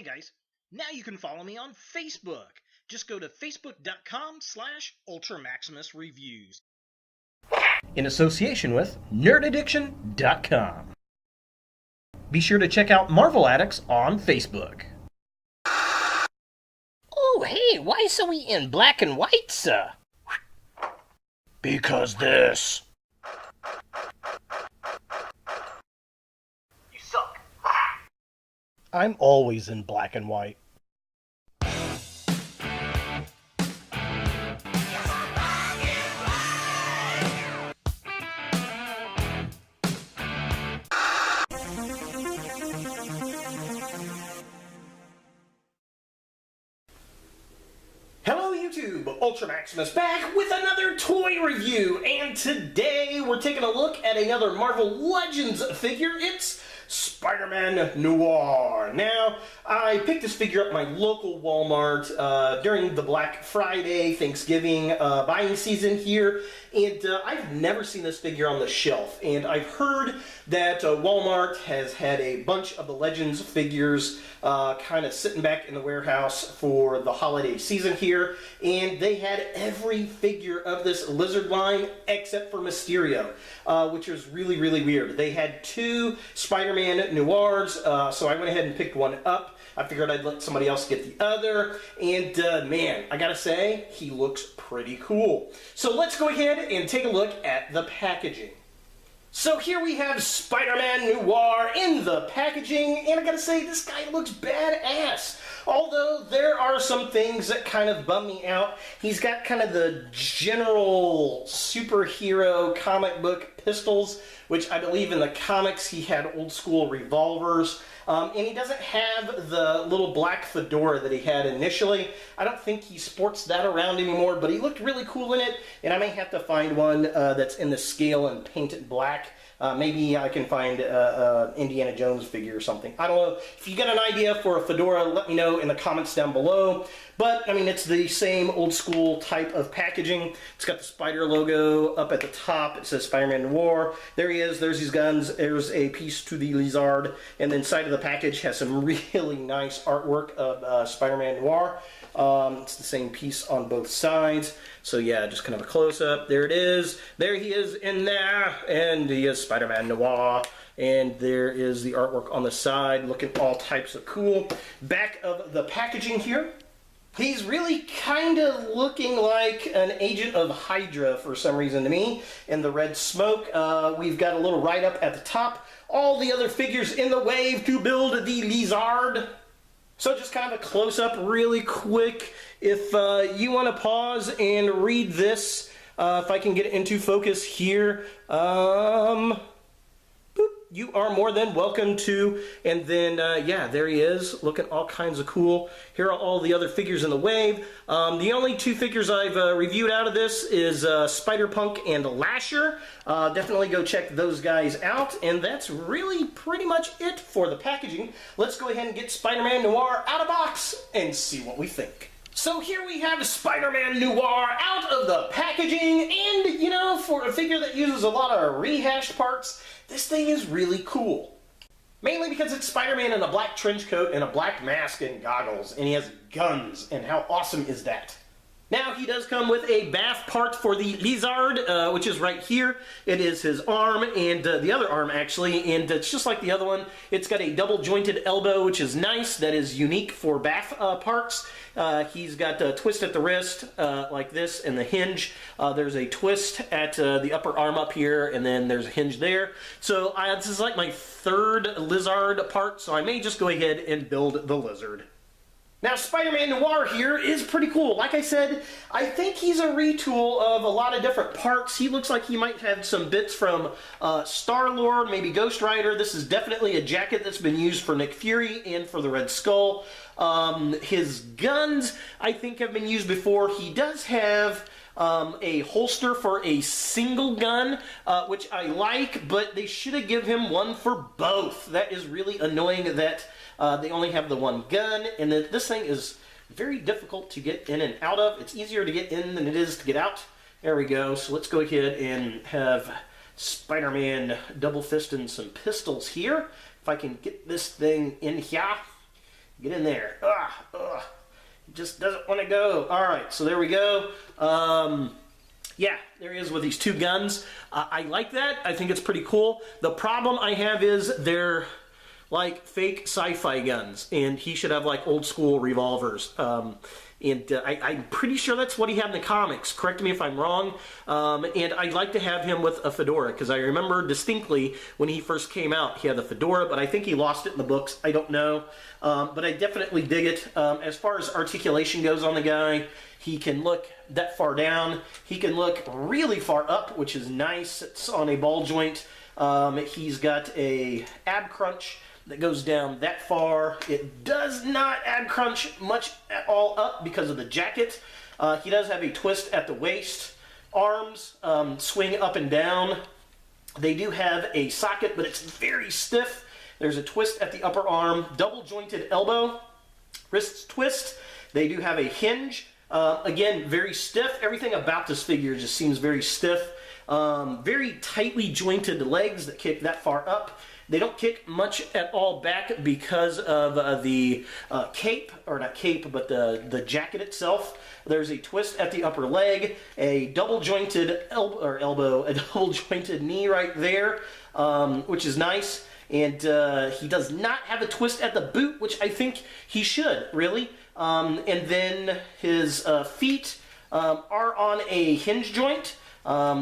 Hey guys, now you can follow me on Facebook. Just go to facebook.com/UltraMaximusReviews. In association with nerdaddiction.com. Be sure to check out Marvel Addicts on Facebook. Oh, hey, why so we in black and white, sir? Because this. You suck. I'm always in black and white. Hello YouTube, Ultra Maximus back with another toy review, and today we're taking a look at another Marvel Legends figure. It's Spider-Man Noir. Now, I picked this figure up at my local Walmart during the Black Friday, Thanksgiving buying season here, and I've never seen this figure on the shelf, and I've heard that Walmart has had a bunch of the Legends figures kind of sitting back in the warehouse for the holiday season here, and they had every figure of this Lizard line except for Mysterio, which was really, really weird. They had two Spider-Man Noirs, so I went ahead and picked one up. I figured I'd let somebody else get the other, and man, I gotta say, he looks pretty cool. So let's go ahead and take a look at the packaging. So here we have Spider-Man Noir in the packaging, and I gotta say, this guy looks badass. Although there are some things that kind of bum me out. He's got kind of the general superhero comic book pistols, which I believe in the comics he had old school revolvers. And he doesn't have the little black fedora that he had initially. I don't think he sports that around anymore, but he looked really cool in it, and I may have to find one that's in the scale and paint it black. Maybe I can find Indiana Jones figure or something. I don't know. If you got an idea for a fedora, let me know in the comments down below. But, I mean, it's the same old school type of packaging. It's got the spider logo up at the top. It says Spider-Man Noir. There he is. There's his guns. There's a piece to the Lizard. And the inside of the package has some really nice artwork of Spider-Man Noir. It's the same piece on both sides. So yeah, just kind of a close-up. There it is. There he is in there. And he is Spider-Man Noir. And there is the artwork on the side, looking all types of cool. Back of the packaging here. He's really kind of looking like an agent of Hydra for some reason to me. In the red smoke, we've got a little write-up at the top. All the other figures in the wave to build the Lizard. So just kind of a close-up really quick. If you want to pause and read this, if I can get it into focus here, boop, you are more than welcome to. And then, yeah, there he is, looking all kinds of cool. Here are all the other figures in the wave. The only two figures I've reviewed out of this is Spider-Punk and Lasher. Definitely go check those guys out. And that's really pretty much it for the packaging. Let's go ahead and get Spider-Man Noir out of box and see what we think. So here we have Spider-Man Noir out of the packaging, and, you know, for a figure that uses a lot of rehashed parts, this thing is really cool. Mainly because it's Spider-Man in a black trench coat and a black mask and goggles, and he has guns, and how awesome is that? Now, he does come with a bath part for the Lizard, which is right here. It is his arm, and the other arm, actually, and it's just like the other one. It's got a double-jointed elbow, which is nice. That is unique for bath parts. He's got a twist at the wrist, like this, and the hinge. There's a twist at the upper arm up here, and then there's a hinge there. So this is like my third Lizard part, so I may just go ahead and build the Lizard. Now, Spider-Man Noir here is pretty cool. Like I said, I think he's a retool of a lot of different parts. He looks like he might have some bits from Star-Lord, maybe Ghost Rider. This is definitely a jacket that's been used for Nick Fury and for the Red Skull. His guns, I think, have been used before. He does have a holster for a single gun, which I like, but they should have given him one for both. That is really annoying that they only have the one gun, and this thing is very difficult to get in and out of. It's easier to get in than it is to get out. There we go. So let's go ahead and have Spider-Man double fisting some pistols here. If I can get this thing in here. Get in there. It just doesn't want to go. All right, so there we go. Yeah, there he is with these two guns. I like that. I think it's pretty cool. The problem I have is they're like fake sci-fi guns, and he should have like old school revolvers. I'm pretty sure that's what he had in the comics. Correct me if I'm wrong. And I'd like to have him with a fedora, because I remember distinctly when he first came out, he had the fedora, but I think he lost it in the books. I don't know. But I definitely dig it. As far as articulation goes on the guy, he can look that far down. He can look really far up, which is nice. It's on a ball joint. He's got a ab crunch that goes down that far. It does not ab crunch much at all up because of the jacket. He does have a twist at the waist. Arms swing up and down. They do have a socket, but it's very stiff. There's a twist at the upper arm. Double jointed elbow. Wrists twist. They do have a hinge. Again, very stiff. Everything about this figure just seems very stiff. Very tightly jointed legs that kick that far up. They don't kick much at all back because of the cape, or not cape, but the jacket itself. There's a twist at the upper leg, a double jointed elbow, a double jointed knee right there, which is nice. And he does not have a twist at the boot, which I think he should, really. And then his feet are on a hinge joint.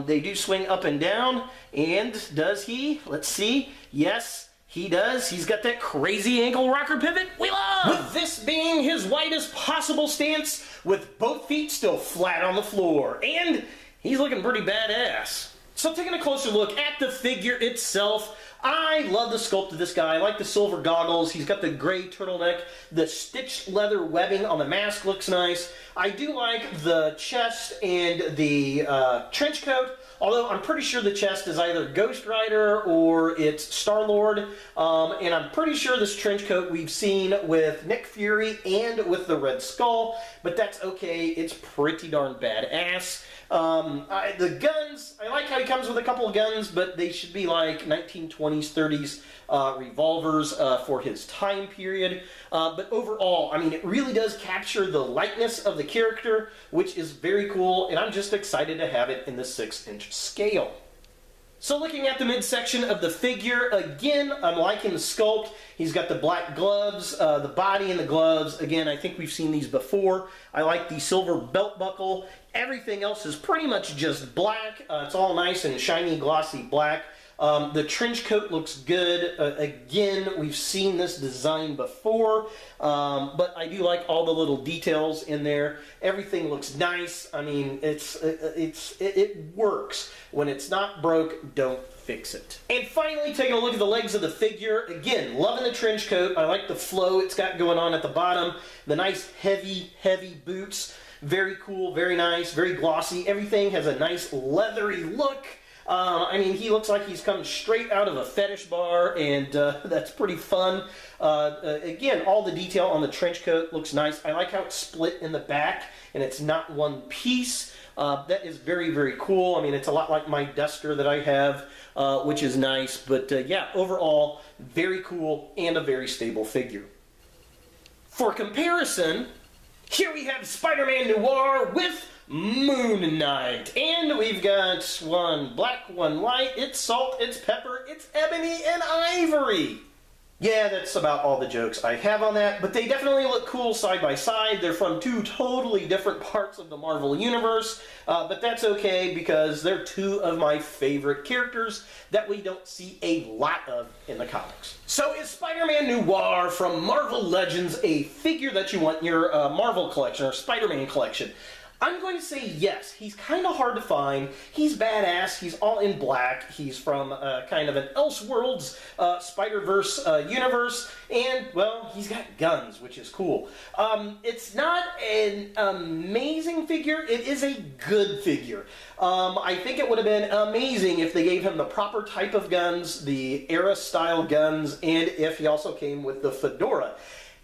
They do swing up and down. And does he? Let's see. Yes, he does. He's got that crazy ankle rocker pivot we love! With this being his widest possible stance, with both feet still flat on the floor. And he's looking pretty badass. So taking a closer look at the figure itself, I love the sculpt of this guy. I like the silver goggles. He's got the gray turtleneck. The stitched leather webbing on the mask looks nice. I do like the chest and the trench coat, although I'm pretty sure the chest is either Ghost Rider or it's Star-Lord. And I'm pretty sure this trench coat we've seen with Nick Fury and with the Red Skull, but that's okay. It's pretty darn badass. The guns, I like how he comes with a couple of guns, but they should be like 1920s, 30s revolvers for his time period. But overall, I mean, it really does capture the likeness of the character, which is very cool, and I'm just excited to have it in the 6-inch scale. So looking at the midsection of the figure, again, I'm liking the sculpt. He's got the black gloves, the body and the gloves. Again, I think we've seen these before. I like the silver belt buckle. Everything else is pretty much just black. It's all nice and shiny, glossy black. The trench coat looks good. Again, we've seen this design before, but I do like all the little details in there. Everything looks nice. I mean, it works. When it's not broke, don't fix it. And finally, taking a look at the legs of the figure. Again, loving the trench coat. I like the flow it's got going on at the bottom. The nice heavy, heavy boots. Very cool, very nice, very glossy. Everything has a nice leathery look. I mean, he looks like he's come straight out of a fetish bar, and that's pretty fun. Again, all the detail on the trench coat looks nice. I like how it's split in the back, and it's not one piece. That is very, very cool. I mean, it's a lot like my duster that I have, which is nice. But yeah, overall, very cool and a very stable figure. For comparison, here we have Spider-Man Noir with Moon Knight. And we've got one black, one white. It's salt, it's pepper, it's ebony and ivory. Yeah, that's about all the jokes I have on that, but they definitely look cool side by side. They're from two totally different parts of the Marvel Universe, but that's okay because they're two of my favorite characters that we don't see a lot of in the comics. So is Spider-Man Noir from Marvel Legends a figure that you want in your Marvel collection or Spider-Man collection? I'm going to say yes. He's kind of hard to find. He's badass. He's all in black. He's from kind of an Elseworlds Spider-Verse universe. And, well, he's got guns, which is cool. It's not an amazing figure. It is a good figure. I think it would have been amazing if they gave him the proper type of guns, the era-style guns, and if he also came with the fedora.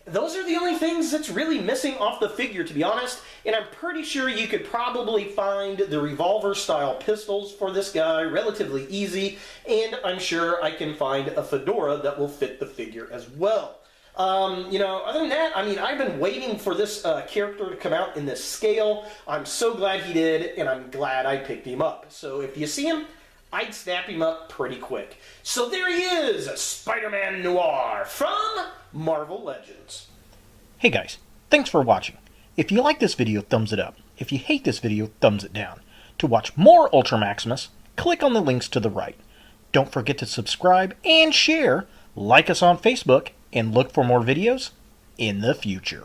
Those are the only things that's really missing off the figure, to be honest, and I'm pretty sure you could probably find the revolver-style pistols for this guy relatively easy, and I'm sure I can find a fedora that will fit the figure as well. Other than that, I mean, I've been waiting for this character to come out in this scale. I'm so glad he did, and I'm glad I picked him up. So if you see him, I'd snap him up pretty quick. So there he is, Spider-Man Noir from Marvel Legends. Hey guys, thanks for watching. If you like this video, thumbs it up. If you hate this video, thumbs it down. To watch more Ultra Maximus, click on the links to the right. Don't forget to subscribe and share, like us on Facebook, and look for more videos in the future.